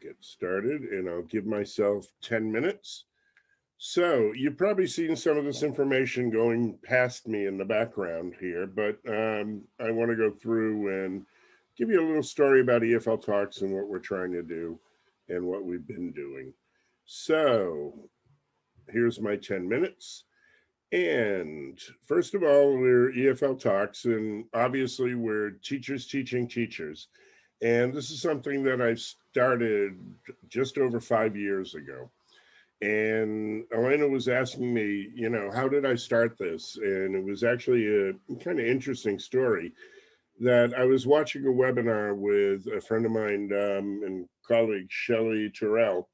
get started and I'll give myself 10 minutes. So you've probably seen some of this information going past me in the background here, but I want to go through and give you a little story about EFL Talks and what we're trying to do and what we've been doing. So here's my 10 minutes. And first of all, we're EFL Talks, and obviously we're teachers teaching teachers. And this is something that I started just over 5 years ago. And Elena was asking me, how did I start this? And it was actually a kind of interesting story that I was watching a webinar with a friend of mine and colleague, Shelley Terrell,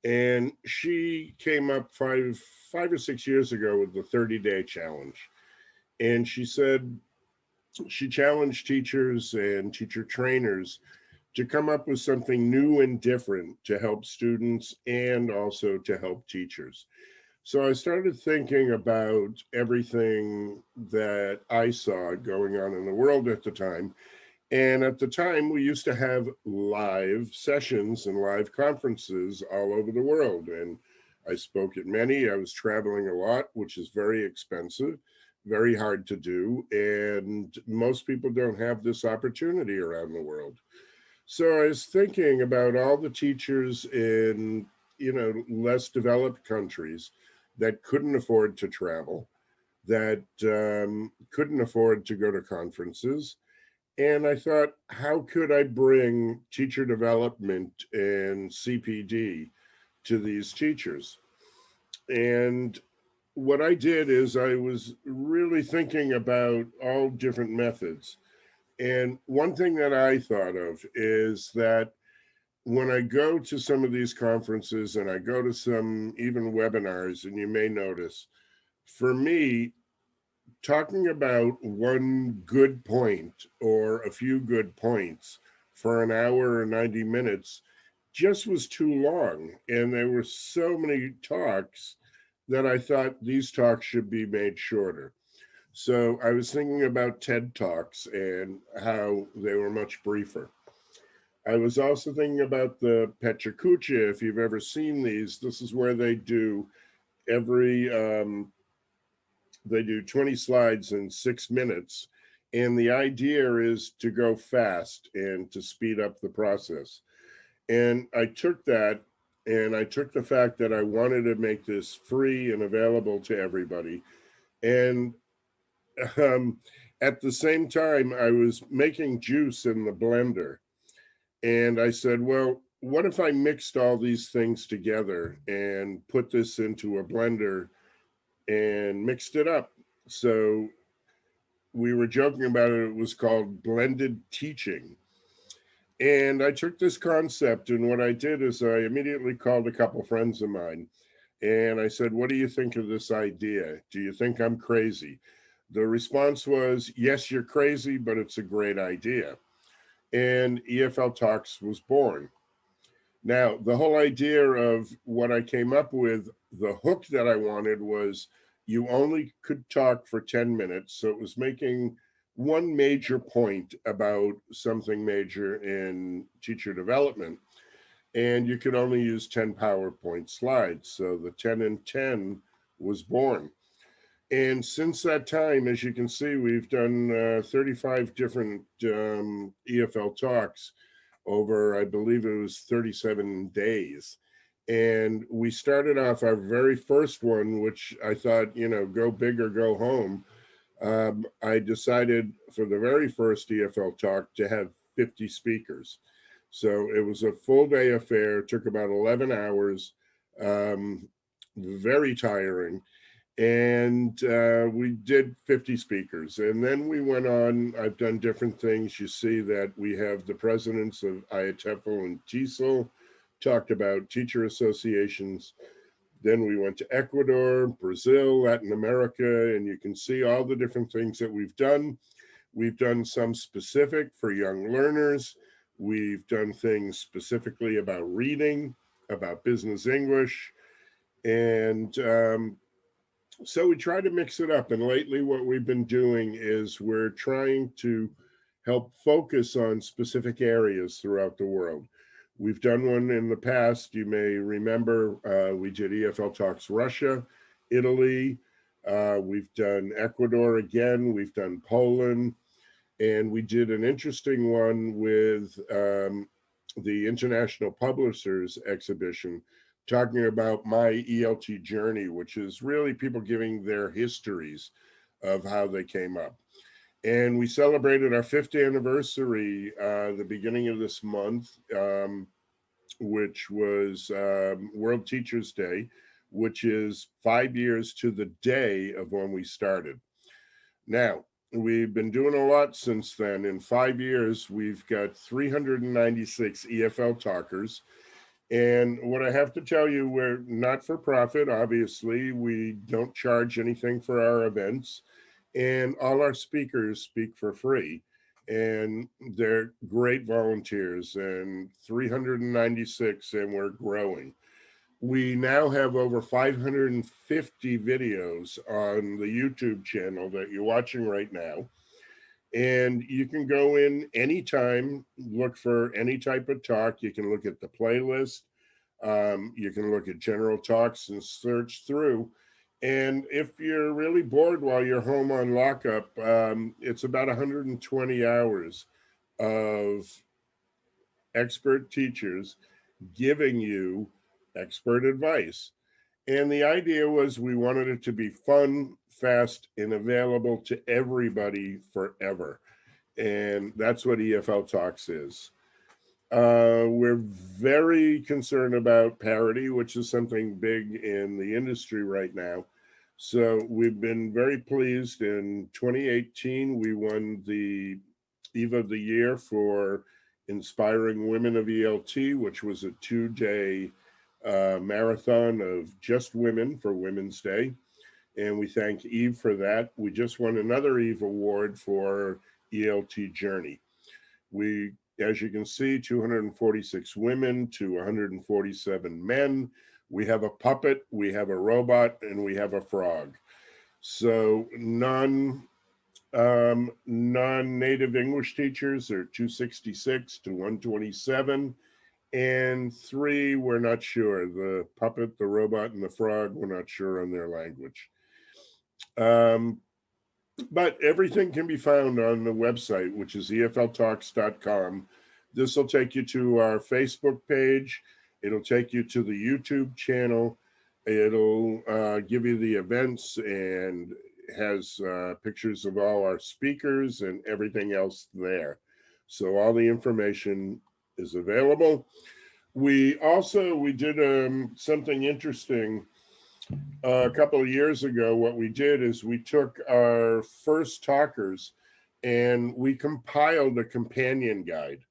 and she came up 5 or 6 years ago with the 30-day challenge. And she said she challenged teachers and teacher trainers to come up with something new and different to help students and also to help teachers. So I started thinking about everything that I saw going on in the world at the time. And at the time, we used to have live sessions and live conferences all over the world. And I spoke at many. I was traveling a lot, which is very expensive, very hard to do. And most people don't have this opportunity around the world. So I was thinking about all the teachers in, less developed countries that couldn't afford to travel, that couldn't afford to go to conferences. And I thought, how could I bring teacher development and CPD to these teachers? And what I did is I was really thinking about all different methods. And one thing that I thought of is that when I go to some of these conferences and I go to some even webinars, and you may notice, for me, talking about one good point or a few good points for an hour or 90 minutes just was too long. And there were so many talks that I thought these talks should be made shorter. So I was thinking about TED Talks and how they were much briefer. I was also thinking about the Pecha Kucha. If you've ever seen these, this is where they do they do 20 slides in 6 minutes. And the idea is to go fast and to speed up the process. And I took that, and I took the fact that I wanted to make this free and available to everybody. And at the same time, I was making juice in the blender. And I said, well, what if I mixed all these things together and put this into a blender and mixed it up? So we were joking about it. It was called blended teaching. And I took this concept, and what I did is I immediately called a couple friends of mine. And I said, what do you think of this idea? Do you think I'm crazy? The response was, yes, you're crazy, but it's a great idea. And EFL Talks was born. Now, the whole idea of what I came up with, the hook that I wanted was you only could talk for 10 minutes. So it was making one major point about something major in teacher development. And you could only use 10 PowerPoint slides. So the 10 and 10 was born. And since that time, as you can see, we've done 35 different EFL Talks over, I believe it was 37 days. And we started off our very first one, which I thought, go big or go home. I decided for the very first EFL Talk to have 50 speakers. So it was a full day affair, took about 11 hours, very tiring. And we did 50 speakers. And then we went on, I've done different things. You see that we have the presidents of IATEFL and TESOL, talked about teacher associations. Then we went to Ecuador, Brazil, Latin America, and you can see all the different things that we've done. We've done some specific for young learners. We've done things specifically about reading, about business English. And so we try to mix it up. And lately what we've been doing is we're trying to help focus on specific areas throughout the world. We've done one in the past. You may remember we did EFL Talks Russia, Italy. We've done Ecuador again. We've done Poland. And we did an interesting one with the International Publishers Exhibition, talking about my ELT journey, which is really people giving their histories of how they came up. And we celebrated our 5th anniversary the beginning of this month, which was World Teachers Day, which is 5 years to the day of when we started. Now, we've been doing a lot since then. In 5 years, we've got 396 EFL talkers. And what I have to tell you, we're not for profit, obviously. We don't charge anything for our events. And all our speakers speak for free. And they're great volunteers, and 396, and we're growing. We now have over 550 videos on the YouTube channel that you're watching right now. And you can go in anytime, look for any type of talk. You can look at the playlist. You can look at general talks and search through. And if you're really bored while you're home on lockup, it's about 120 hours of expert teachers giving you expert advice. And the idea was we wanted it to be fun, fast, and available to everybody forever. And that's what EFL Talks is. We're very concerned about parity, which is something big in the industry right now. So we've been very pleased. In 2018, we won the Eve of the Year for Inspiring Women of ELT, which was a 2-day marathon of just women for Women's Day. And we thank Eve for that. We just won another Eve Award for ELT Journey. We, as you can see, 246 women to 147 men. We have a puppet, we have a robot, and we have a frog. So non-native English teachers are 266 to 127. And 3, we're not sure. The puppet, the robot, and the frog, we're not sure on their language. But everything can be found on the website, which is EFLtalks.com. This will take you to our Facebook page. It'll take you to the YouTube channel. It'll give you the events and has pictures of all our speakers and everything else there. So all the information is available. We did something interesting a couple of years ago. What we did is we took our first talkers and we compiled a companion guide.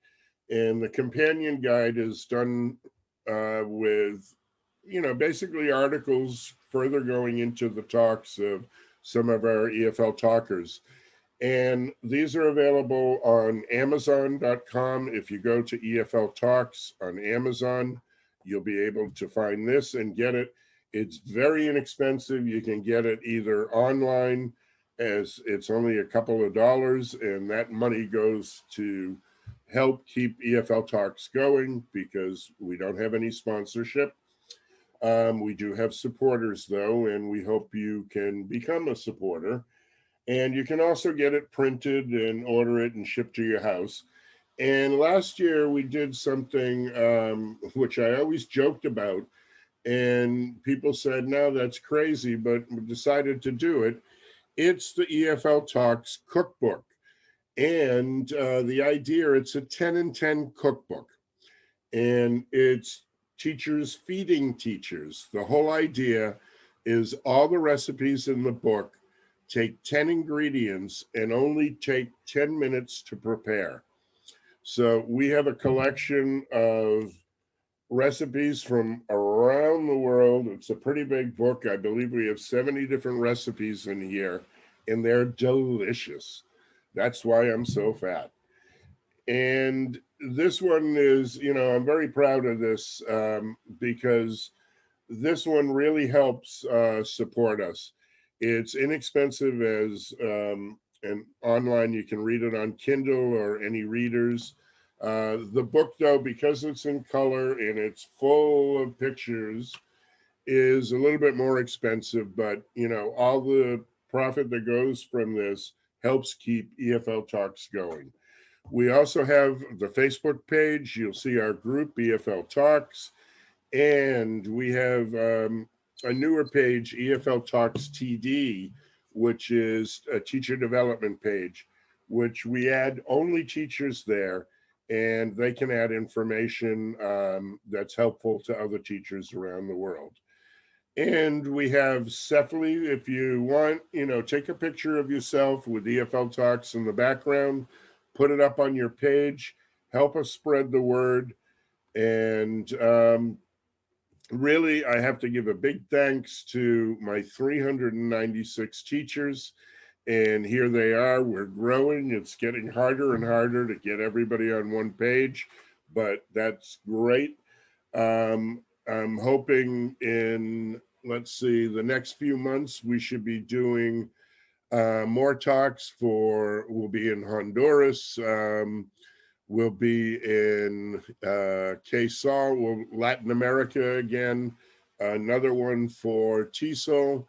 And the companion guide is done with, basically articles further going into the talks of some of our EFL talkers. And these are available on Amazon.com. If you go to EFL Talks on Amazon, you'll be able to find this and get it. It's very inexpensive. You can get it either online, as it's only a couple of dollars, and that money goes to help keep EFL Talks going because we don't have any sponsorship. We do have supporters, though, and we hope you can become a supporter. And you can also get it printed and order it and shipped to your house. And last year we did something which I always joked about, and people said, no, that's crazy, but we decided to do it. It's the EFL Talks cookbook. And the idea, it's a 10 and 10 cookbook. And it's teachers feeding teachers. The whole idea is all the recipes in the book take 10 ingredients and only take 10 minutes to prepare. So we have a collection of recipes from around the world. It's a pretty big book. I believe we have 70 different recipes in here, and they're delicious. That's why I'm so fat. And this one is, I'm very proud of this because this one really helps support us. It's inexpensive and online. You can read it on Kindle or any readers. The book, though, because it's in color and it's full of pictures, is a little bit more expensive, but all the profit that goes from this helps keep EFL Talks going. We also have the Facebook page. You'll see our group, EFL Talks, and we have a newer page, EFL Talks TD, which is a teacher development page, which we add only teachers there, and they can add information that's helpful to other teachers around the world. And we have Cephaly, if you want, take a picture of yourself with EFL Talks in the background, put it up on your page, help us spread the word. And really, I have to give a big thanks to my 396 teachers. And here they are. We're growing. It's getting harder and harder to get everybody on one page, but that's great. I'm hoping in, let's see, the next few months, we should be doing more talks we'll be in Honduras. We'll be in Quezal, Latin America again. Another one for TESOL,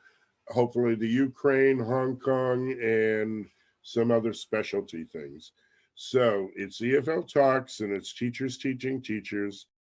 hopefully the Ukraine, Hong Kong, and some other specialty things. So it's EFL Talks, and it's teachers teaching teachers.